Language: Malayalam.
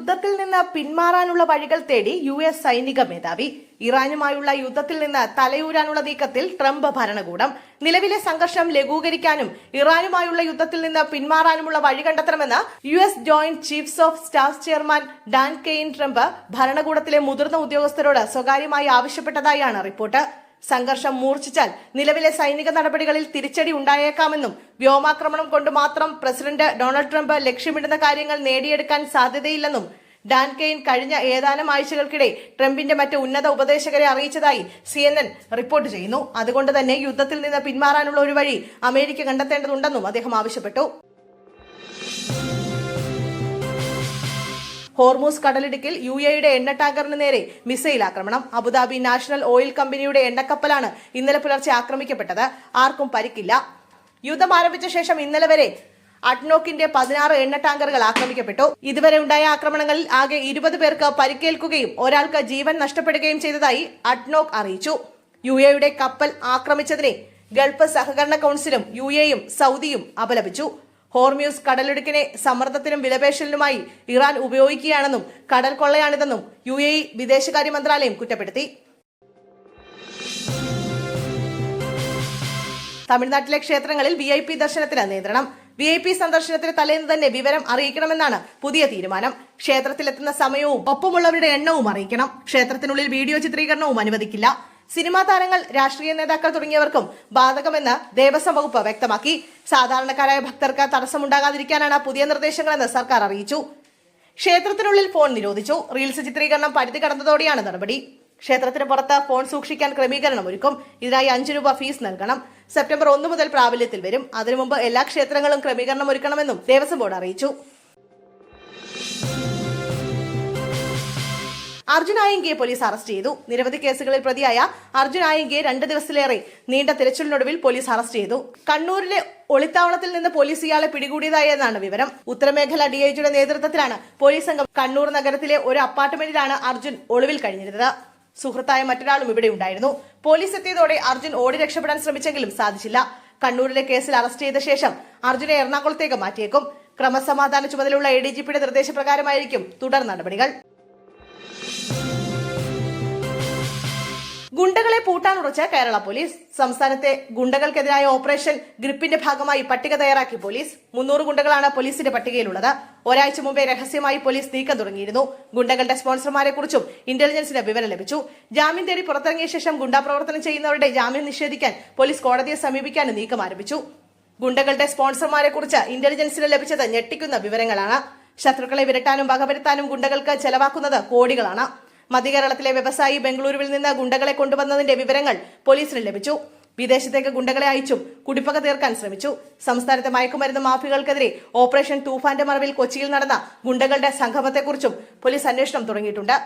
യുദ്ധത്തിൽ നിന്ന് പിന്മാറാനുള്ള വഴികൾ തേടി US സൈനിക മേധാവി. ഇറാനുമായുള്ള യുദ്ധത്തിൽ നിന്ന് തലയൂരാനുള്ള നീക്കത്തിൽ ട്രംപ് ഭരണകൂടം. നിലവിലെ സംഘർഷം ലഘൂകരിക്കാനും ഇറാനുമായുള്ള യുദ്ധത്തിൽ നിന്ന് പിന്മാറാനുമുള്ള വഴി കണ്ടെത്തണമെന്ന് US joint chiefs of staff chairman Dan Caine Trump ഭരണകൂടത്തിലെ മുതിർന്ന ഉദ്യോഗസ്ഥരോട് സ്വകാര്യമായി ആവശ്യപ്പെട്ടതായാണ് റിപ്പോർട്ട്. സംഘർഷം മൂർച്ഛിച്ചാൽ നിലവിലെ സൈനിക നടപടികളിൽ തിരിച്ചടി ഉണ്ടായേക്കാമെന്നും വ്യോമാക്രമണം കൊണ്ട് മാത്രം പ്രസിഡന്റ് ഡൊണാൾഡ് ട്രംപ് ലക്ഷ്യമിടുന്ന കാര്യങ്ങൾ നേടിയെടുക്കാൻ സാധ്യതയില്ലെന്നും ഡാൻ കെയ്ൻ കഴിഞ്ഞ ഏതാനും ആഴ്ചകൾക്കിടെ ട്രംപിന്റെ മറ്റ് ഉന്നത ഉപദേശകരെ അറിയിച്ചതായി CNN റിപ്പോർട്ട് ചെയ്യുന്നു. അതുകൊണ്ട് തന്നെ യുദ്ധത്തിൽ നിന്ന് പിന്മാറാനുള്ള ഒരു വഴി അമേരിക്ക കണ്ടെത്തേണ്ടതുണ്ടെന്നും അദ്ദേഹം ആവശ്യപ്പെട്ടു. ഹോർമൂസ് കടലിടുക്കിൽ UAEയുടെ എണ്ണ ടാങ്കറിന് നേരെ മിസൈൽ ആക്രമണം. അബുദാബി നാഷണൽ ഓയിൽ കമ്പനിയുടെ എണ്ണക്കപ്പലാണ് ഇന്നലെ പുലർച്ചെ ആക്രമിക്കപ്പെട്ടത്. ആർക്കും പരിക്കില്ല. യുദ്ധം ആരംഭിച്ച ശേഷം ഇന്നലെ വരെ അഡ്നോക്കിന്റെ 16 എണ്ണ ടാങ്കറുകൾ ആക്രമിക്കപ്പെട്ടു. ഇതുവരെ ഉണ്ടായ ആക്രമണങ്ങളിൽ ആകെ 20 പേർക്ക് പരിക്കേൽക്കുകയും ഒരാൾക്ക് ജീവൻ നഷ്ടപ്പെടുകയും ചെയ്തതായി അഡ്നോക്ക് അറിയിച്ചു. UAEയുടെ കപ്പൽ ആക്രമിച്ചതിനെ ഗൾഫ് സഹകരണ കൌൺസിലും UAEയും സൗദിയും അപലപിച്ചു. ഹോർമ്യൂസ് കടലിടുക്കിനെ സമ്മർദ്ദത്തിനും വിലപേശലിനുമായി ഇറാൻ ഉപയോഗിക്കുകയാണെന്നും കടൽ കൊള്ളയാണിതെന്നും UAE വിദേശകാര്യ മന്ത്രാലയം കുറ്റപ്പെടുത്തി. തമിഴ്നാട്ടിലെ ക്ഷേത്രങ്ങളിൽ VIP ദർശനത്തിന് നിയന്ത്രണം. VIP സന്ദർശനത്തിന് തലേന്ന് തന്നെ വിവരം അറിയിക്കണമെന്നാണ് പുതിയ തീരുമാനം. ക്ഷേത്രത്തിലെത്തുന്ന സമയവും ഒപ്പമുള്ളവരുടെ എണ്ണവും അറിയിക്കണം. ക്ഷേത്രത്തിനുള്ളിൽ വീഡിയോ ചിത്രീകരണവും അനുവദിക്കില്ല. സിനിമാ താരങ്ങൾ, രാഷ്ട്രീയ നേതാക്കൾ തുടങ്ങിയവർക്കും ബാധകമെന്ന് ദേവസ്വം വകുപ്പ് വ്യക്തമാക്കി. സാധാരണക്കാരായ ഭക്തർക്ക് തടസ്സമുണ്ടാകാതിരിക്കാനാണ് പുതിയ നിർദ്ദേശങ്ങളെന്ന് സർക്കാർ അറിയിച്ചു. ക്ഷേത്രത്തിനുള്ളിൽ ഫോൺ നിരോധിച്ചു. റീൽസ് ചിത്രീകരണം പരിധി കടന്നതോടെയാണ് നടപടി. ക്ഷേത്രത്തിന് പുറത്ത് ഫോൺ സൂക്ഷിക്കാൻ ക്രമീകരണം ഒരുക്കും. ഇതിനായി 5 രൂപ ഫീസ് നൽകണം. സെപ്റ്റംബർ 1 മുതൽ പ്രാബല്യത്തിൽ വരും. അതിനു മുമ്പ് എല്ലാ ക്ഷേത്രങ്ങളും ക്രമീകരണം ഒരുക്കണമെന്നും ദേവസ്വം ബോർഡ് അറിയിച്ചു. അർജുൻ ആയങ്കിയെ പോലീസ് അറസ്റ്റ് ചെയ്തു. നിരവധി കേസുകളിൽ പ്രതിയായ അർജുൻ ആയങ്കിയെ 2 ദിവസത്തിലേറെ നീണ്ട തിരച്ചിലിനൊടുവിൽ പോലീസ് അറസ്റ്റ് ചെയ്തു. കണ്ണൂരിലെ ഒളിത്താവളത്തിൽ നിന്ന് പോലീസ് ഇയാളെ പിടികൂടിയതായെന്നാണ് വിവരം. ഉത്തരമേഖല DIGയുടെ നേതൃത്വത്തിലാണ് പോലീസ് സംഘം. കണ്ണൂർ നഗരത്തിലെ ഒരു അപ്പാർട്ട്മെന്റിലാണ് അർജുൻ ഒളിവിൽ കഴിഞ്ഞിരുന്നത്. സുഹൃത്തായ മറ്റൊരാളും ഇവിടെ ഉണ്ടായിരുന്നു. പോലീസ് എത്തിയതോടെ അർജുൻ ഓടി രക്ഷപ്പെടാൻ ശ്രമിച്ചെങ്കിലും സാധിച്ചില്ല. കണ്ണൂരിലെ കേസിൽ അറസ്റ്റ് ചെയ്ത ശേഷം അർജുനെ എറണാകുളത്തേക്ക് മാറ്റിയേക്കും. ക്രമസമാധാന ചുമതലയുള്ള ADGPയുടെ നിർദ്ദേശപ്രകാരമായിരിക്കും തുടർ നടപടികൾ. ഗുണ്ടകളെ പൂട്ടാനുറച്ച കേരള പോലീസ്. സംസ്ഥാനത്തെ ഗുണ്ടകൾക്കെതിരായ ഓപ്പറേഷൻ ഗ്രിപ്പിന്റെ ഭാഗമായി പട്ടിക തയ്യാറാക്കി പോലീസ്. 300 ഗുണ്ടകളാണ് പോലീസിന്റെ പട്ടികയിലുള്ളത്. ഒരാഴ്ച മുമ്പേ രഹസ്യമായി പോലീസ് നീക്കം തുടങ്ങിയിരുന്നു. ഗുണ്ടകളുടെ സ്പോൺസർമാരെ കുറിച്ചും ഇന്റലിജൻസിന് വിവരം ലഭിച്ചു. ജാമ്യം തേടി പുറത്തിറങ്ങിയ ശേഷം ഗുണ്ടാ പ്രവർത്തനം ചെയ്യുന്നവരുടെ ജാമ്യം നിഷേധിക്കാൻ പോലീസ് കോടതിയെ സമീപിക്കാനും നീക്കം ആരംഭിച്ചു. ഗുണ്ടകളുടെ സ്പോൺസർമാരെ കുറിച്ച് ഇന്റലിജൻസിന് ലഭിച്ചത് ഞെട്ടിക്കുന്ന വിവരങ്ങളാണ്. ശത്രുക്കളെ വിരട്ടാനും വകവരുത്താനും ഗുണ്ടകൾക്ക് ചെലവാക്കുന്നത് കോടികളാണ്. മധ്യകേരളത്തിലെ വ്യവസായി ബംഗളൂരുവിൽ നിന്ന് ഗുണ്ടകളെ കൊണ്ടുവന്നതിന്റെ വിവരങ്ങൾ പോലീസിന് ലഭിച്ചു. വിദേശത്തേക്ക് ഗുണ്ടകളെ അയച്ചും കുടിപ്പക തീർക്കാൻ ശ്രമിച്ചു. സംസ്ഥാനത്തെ മയക്കുമരുന്ന് മാഫിയകൾക്കെതിരെ ഓപ്പറേഷൻ തൂഫാന്റെ മറവിൽ കൊച്ചിയിൽ നടന്ന ഗുണ്ടകളുടെ സംഗമത്തെക്കുറിച്ചും പോലീസ് അന്വേഷണം തുടങ്ങിയിട്ടുണ്ട്.